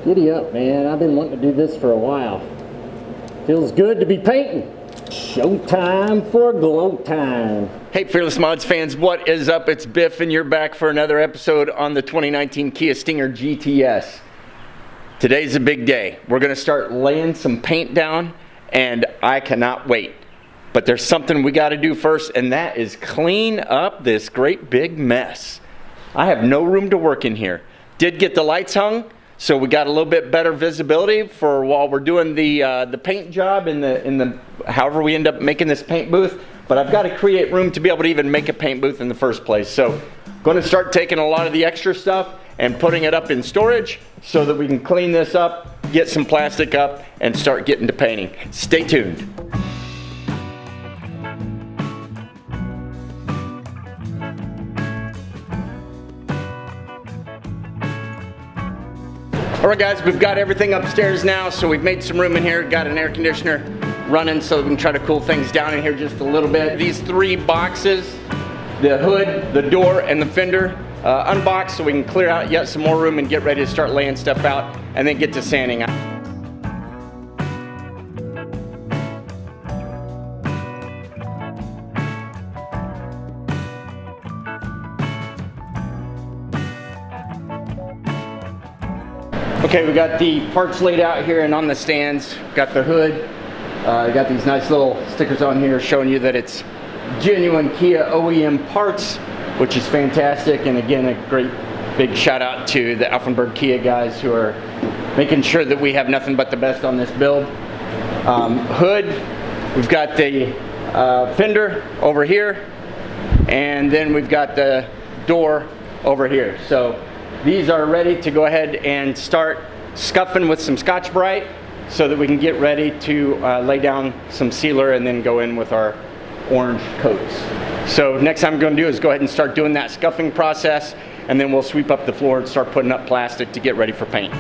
Giddy up, man. I've been wanting to do this for a while. Feels good to be painting. Showtime for glow time. Hey, Fearless Mods fans, what is up? It's Biff, and you're back for another episode on the 2019 Kia Stinger GTS. Today's a big day. We're gonna start laying some paint down, and I cannot wait. But there's something we gotta do first, and that is clean up this great big mess. I have no room to work in here. Did get the lights hung, so we got a little bit better visibility for while we're doing the paint job in the however we end up making this paint booth. But I've got to create room to be able to even make a paint booth in the first place. So going to start taking a lot of the extra stuff and putting it up in storage so that we can clean this up, get some plastic up, and start getting to painting. Stay tuned. All right, guys, we've got everything upstairs now, so we've made some room in here, got an air conditioner running so we can try to cool things down in here just a little bit. These three boxes, the hood, the door, and the fender, unboxed so we can clear out yet some more room and get ready to start laying stuff out and then get to sanding. Okay, we got the parts laid out here and on the stands. Got the hood. Got these nice little stickers on here showing you that it's genuine Kia OEM parts, which is fantastic. And again, a great big shout out to the Alfenberg Kia guys who are making sure that we have nothing but the best on this build. Hood, we've got the fender over here, and then we've got the door over here. So these are ready to go ahead and start scuffing with some Scotch-Brite so that we can get ready to lay down some sealer and then go in with our orange coats. So next time I'm going to do is go ahead and start doing that scuffing process, and then we'll sweep up the floor and start putting up plastic to get ready for paint.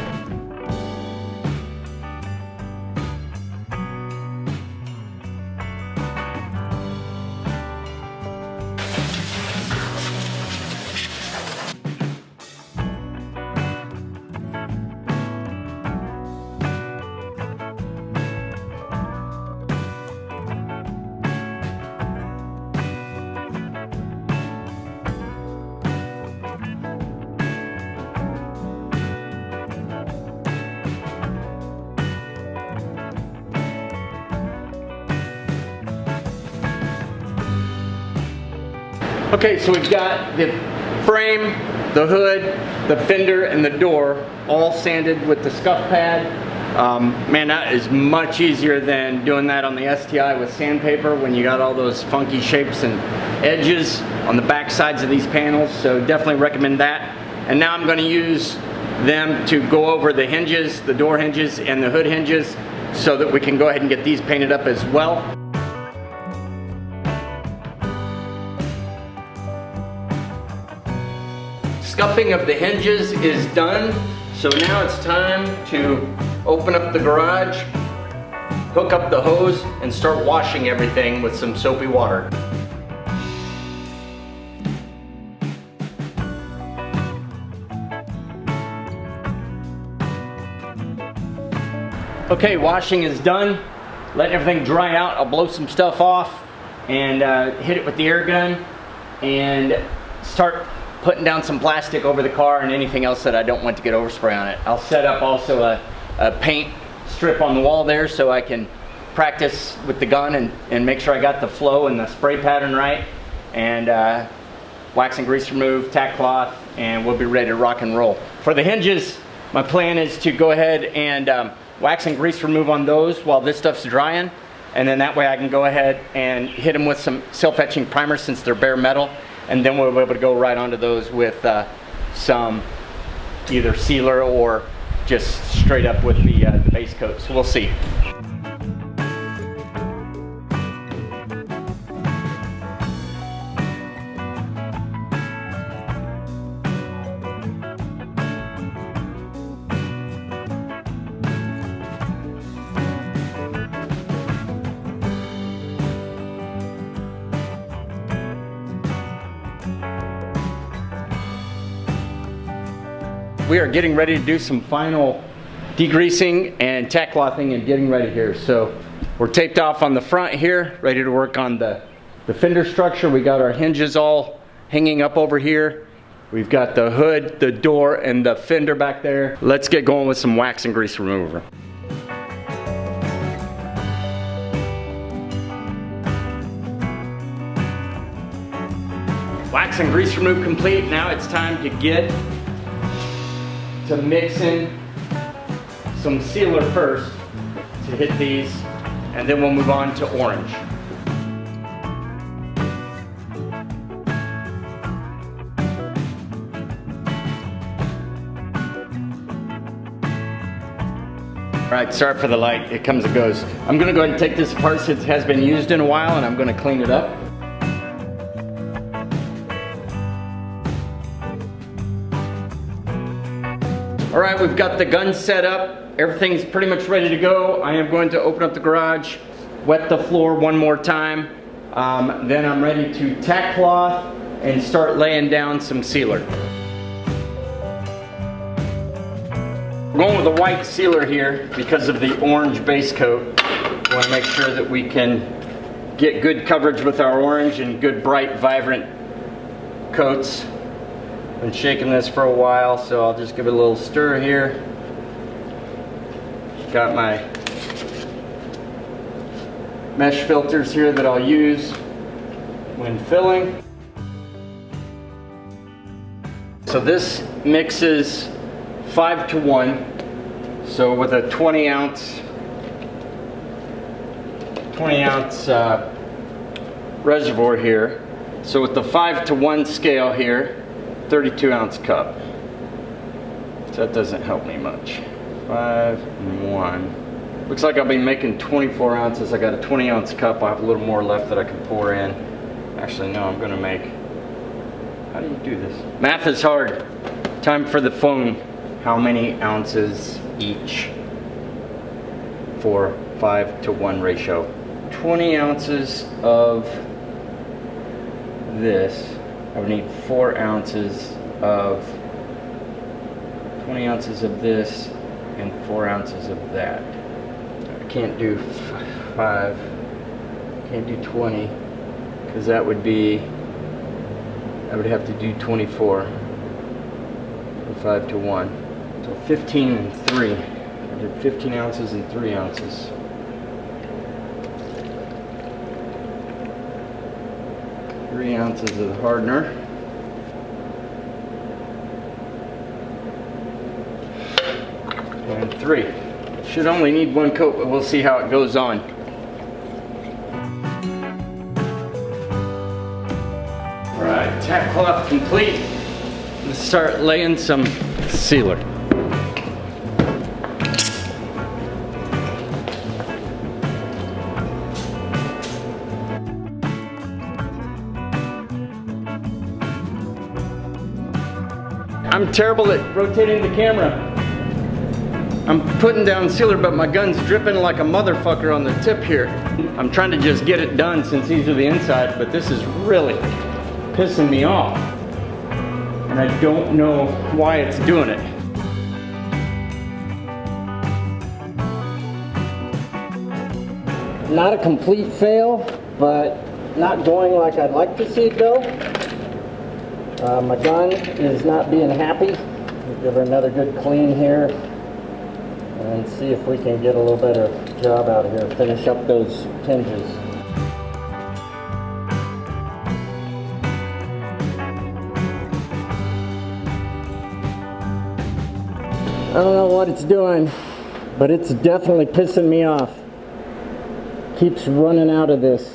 Okay, so we've got the frame, the hood, the fender, and the door all sanded with the scuff pad. Man, that is much easier than doing that on the STI with sandpaper when you got all those funky shapes and edges on the back sides of these panels, so definitely recommend that. And now I'm going to use them to go over the hinges, the door hinges, and the hood hinges so that we can go ahead and get these painted up as well. Scuffing of the hinges is done, so now it's time to open up the garage, hook up the hose, and start washing everything with some soapy water. Okay, washing is done. Let everything dry out. I'll blow some stuff off and hit it with the air gun and start putting down some plastic over the car and anything else that I don't want to get overspray on it. I'll set up also a paint strip on the wall there so I can practice with the gun and make sure I got the flow and the spray pattern right. And wax and grease remove, tack cloth, and we'll be ready to rock and roll. For the hinges, my plan is to go ahead and wax and grease remove on those while this stuff's drying. And then that way I can go ahead and hit them with some self-etching primer since they're bare metal. And then we'll be able to go right onto those with some either sealer or just straight up with the base coat. So we'll see. We are getting ready to do some final degreasing and tack clothing and getting ready here. So we're taped off on the front here, ready to work on the fender structure. We got our hinges all hanging up over here. We've got the hood, the door, and the fender back there. Let's get going with some wax and grease remover. Wax and grease remove complete. Now it's time to get to mixing some sealer first to hit these, and then we'll move on to orange. All right, sorry for the light, it comes and goes. I'm gonna go ahead and take this apart since it has been used in a while, and I'm gonna clean it up. All right, we've got the gun set up. Everything's pretty much ready to go. I am going to open up the garage, wet the floor one more time. Then I'm ready to tack cloth and start laying down some sealer. We're going with a white sealer here because of the orange base coat. We want to make sure that we can get good coverage with our orange and good, bright, vibrant coats. Been shaking this for a while, so I'll just give it a little stir here. Got my mesh filters here that I'll use when filling. So this mixes 5 to 1. So with a 20 ounce reservoir here. So with the 5 to 1 scale here, 32 ounce cup. So that doesn't help me much. 5 and 1. Looks like I'll be making 24 ounces. I got a 20 ounce cup. I have a little more left that I can pour in. Actually, no, I'm gonna make, how do you do this? Math is hard. Time for the phone. How many ounces each for 5 to 1 ratio? 20 ounces of this. I would need 4 ounces of, 20 ounces of this and 4 ounces of that. I can't do 5, can't do 20, because that would be, I would have to do 24 for 5 to 1. So 15 and 3. I did 15 ounces and 3 ounces. Three ounces of the hardener. And 3. Should only need 1 coat, but we'll see how it goes on. Alright, tack cloth complete. Let's start laying some sealer. I'm terrible at rotating the camera. I'm putting down sealer, but my gun's dripping like a motherfucker on the tip here. I'm trying to just get it done since these are the inside, but this is really pissing me off. And I don't know why it's doing it. Not a complete fail, but not going like I'd like to see it go. My gun is not being happy. We'll give her another good clean here and see if we can get a little better job out of here. Finish up those hinges. I don't know what it's doing, but it's definitely pissing me off. Keeps running out of this.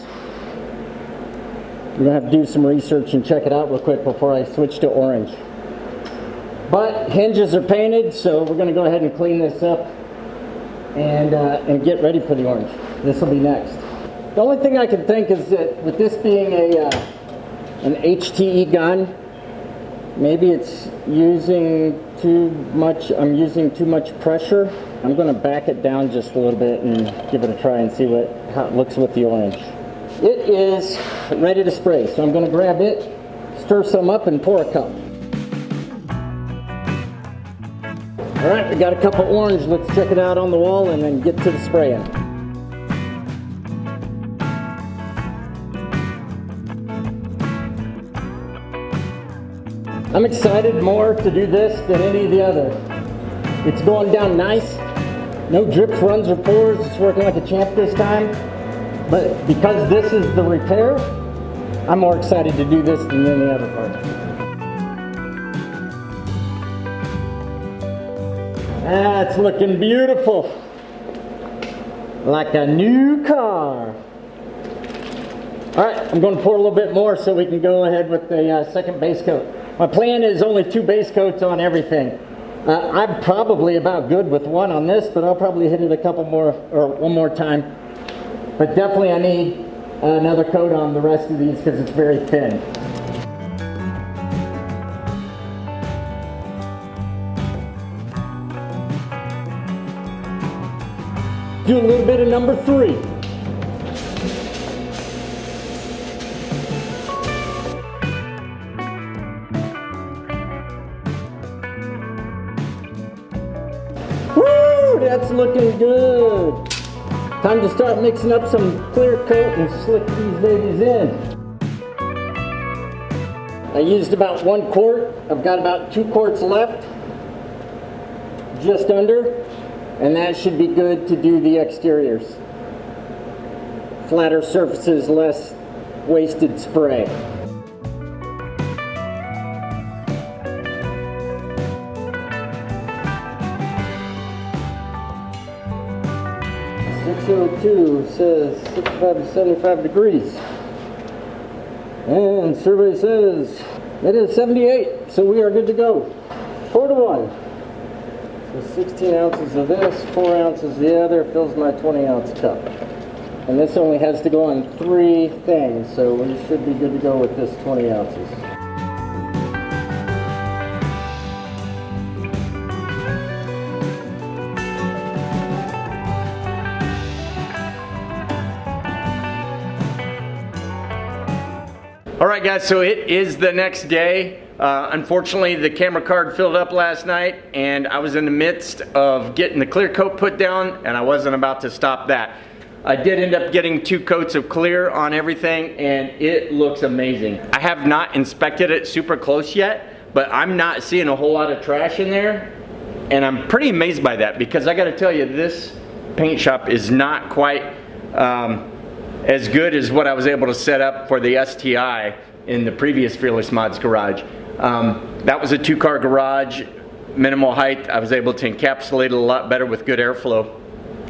I'm gonna have to do some research and check it out real quick before I switch to orange. But hinges are painted, so we're gonna go ahead and clean this up and get ready for the orange. This will be next. The only thing I can think is that with this being an HTE gun, maybe it's using too much. I'm using too much pressure. I'm gonna back it down just a little bit and give it a try and see how it looks with the orange. It is ready to spray, so I'm going to grab it, stir some up, and pour a cup. All right, we got a couple orange. Let's check it out on the wall and then get to the spraying. I'm excited more to do this than any of the other. It's going down nice. No drips, runs, or pours. It's working like a champ this time. But because this is the repair, I'm more excited to do this than any other part. That's looking beautiful. Like a new car. All right, I'm going to pour a little bit more so we can go ahead with the second base coat. My plan is only 2 base coats on everything. I'm probably about good with 1 on this, but I'll probably hit it a couple more, or 1 more time. But definitely I need another coat on the rest of these because it's very thin. Do a little bit of number 3. Woo! That's looking good. Time to start mixing up some clear coat and slick these babies in. I used about 1 quart. I've got about 2 quarts left. Just under. And that should be good to do the exteriors. Flatter surfaces, less wasted spray. .602 says 65 to 75 degrees. And survey says it is 78, so we are good to go. 4 to 1. So 16 ounces of this, 4 ounces of the other, fills my 20-ounce cup. And this only has to go on 3 things, so we should be good to go with this 20 ounces. All right, guys, so it is the next day. Unfortunately, the camera card filled up last night, and I was in the midst of getting the clear coat put down, and I wasn't about to stop that. I did end up getting 2 coats of clear on everything, and it looks amazing. I have not inspected it super close yet, but I'm not seeing a whole lot of trash in there, and I'm pretty amazed by that, because I gotta tell you, this paint shop is not quite as good as what I was able to set up for the STI in the previous FearlessMods garage. That was a 2-car garage, minimal height. I was able to encapsulate it a lot better with good airflow.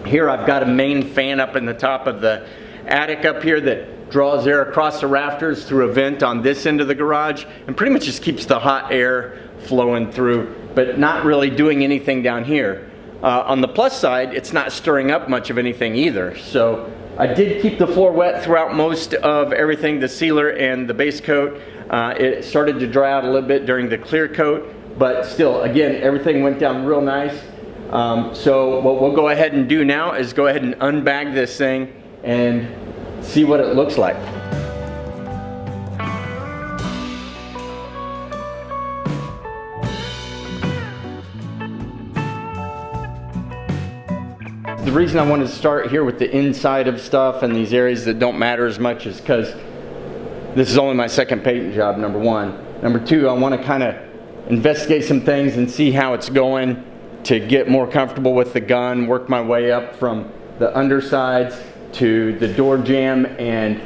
Here I've got a main fan up in the top of the attic up here that draws air across the rafters through a vent on this end of the garage and pretty much just keeps the hot air flowing through, but not really doing anything down here. On the plus side, it's not stirring up much of anything either. So I did keep the floor wet throughout most of everything, the sealer and the base coat. It started to dry out a little bit during the clear coat, but still, again, everything went down real nice. So what we'll go ahead and do now is go ahead and unbag this thing and see what it looks like. The reason I wanted to start here with the inside of stuff and these areas that don't matter as much is because this is only my second paint job, number 1. Number 2, I want to kind of investigate some things and see how it's going to get more comfortable with the gun, work my way up from the undersides to the door jamb and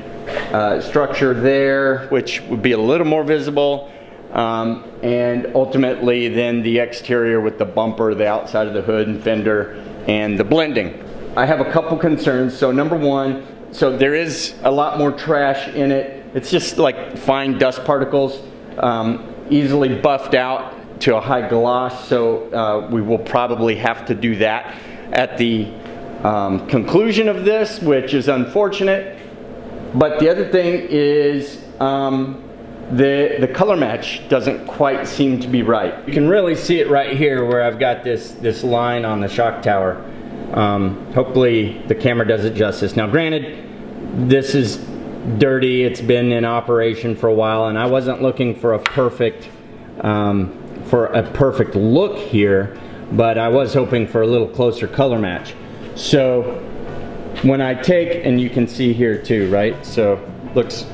structure there, which would be a little more visible, and ultimately then the exterior with the bumper, the outside of the hood and fender, and the blending. I have a couple concerns. So number 1, so there is a lot more trash in it. It's just like fine dust particles, easily buffed out to a high gloss, so we will probably have to do that at the conclusion of this, which is unfortunate. But the other thing is the color match doesn't quite seem to be right. You can really see it right here where I've got this line on the shock tower. Hopefully the camera does it justice. Now granted, this is dirty, it's been in operation for a while, and I wasn't looking for a perfect look here, but I was hoping for a little closer color match. So when I take, and you can see here too, right? So looks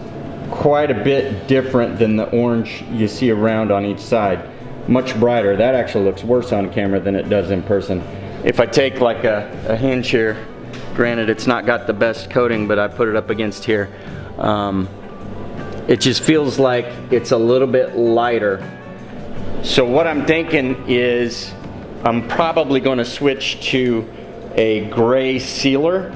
quite a bit different than the orange you see around on each side. Much brighter. That actually looks worse on camera than it does in person. If I take like a hinge here, granted it's not got the best coating, but I put it up against here, it just feels like it's a little bit lighter. So what I'm thinking is I'm probably going to switch to a gray sealer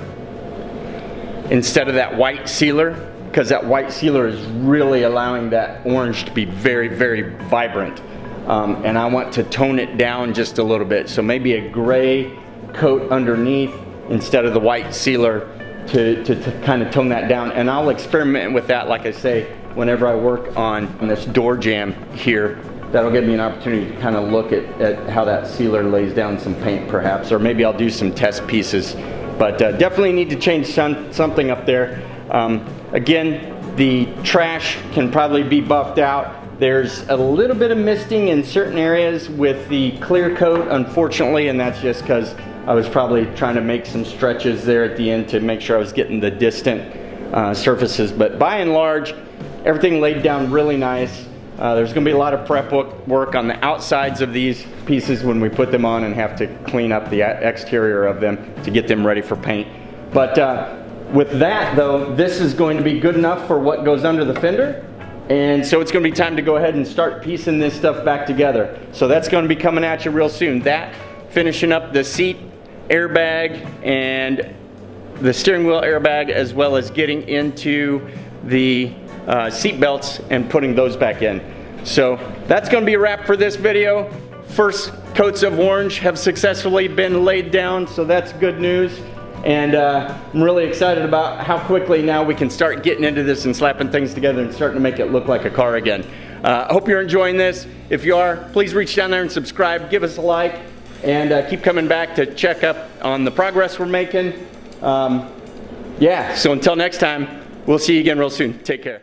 instead of that white sealer, because that white sealer is really allowing that orange to be very, very vibrant. And I want to tone it down just a little bit. So maybe a gray coat underneath instead of the white sealer to kind of tone that down. And I'll experiment with that, like I say, whenever I work on this door jamb here. That'll give me an opportunity to kind of look at how that sealer lays down some paint perhaps, or maybe I'll do some test pieces. But definitely need to change something up there. Again, the trash can probably be buffed out. There's a little bit of misting in certain areas with the clear coat, unfortunately, and that's just because I was probably trying to make some stretches there at the end to make sure I was getting the distant surfaces. But by and large, everything laid down really nice. There's going to be a lot of prep work on the outsides of these pieces when we put them on and have to clean up the exterior of them to get them ready for paint. But with that though, this is going to be good enough for what goes under the fender. And so it's going to be time to go ahead and start piecing this stuff back together. So that's going to be coming at you real soon. That, finishing up the seat airbag and the steering wheel airbag, as well as getting into the seat belts and putting those back in. So that's going to be a wrap for this video. First coats of orange have successfully been laid down, so that's good news. And I'm really excited about how quickly now we can start getting into this and slapping things together and starting to make it look like a car again. I hope you're enjoying this. If you are, please reach down there and subscribe, give us a like, and keep coming back to check up on the progress we're making. Yeah, so until next time, we'll see you again real soon. Take care.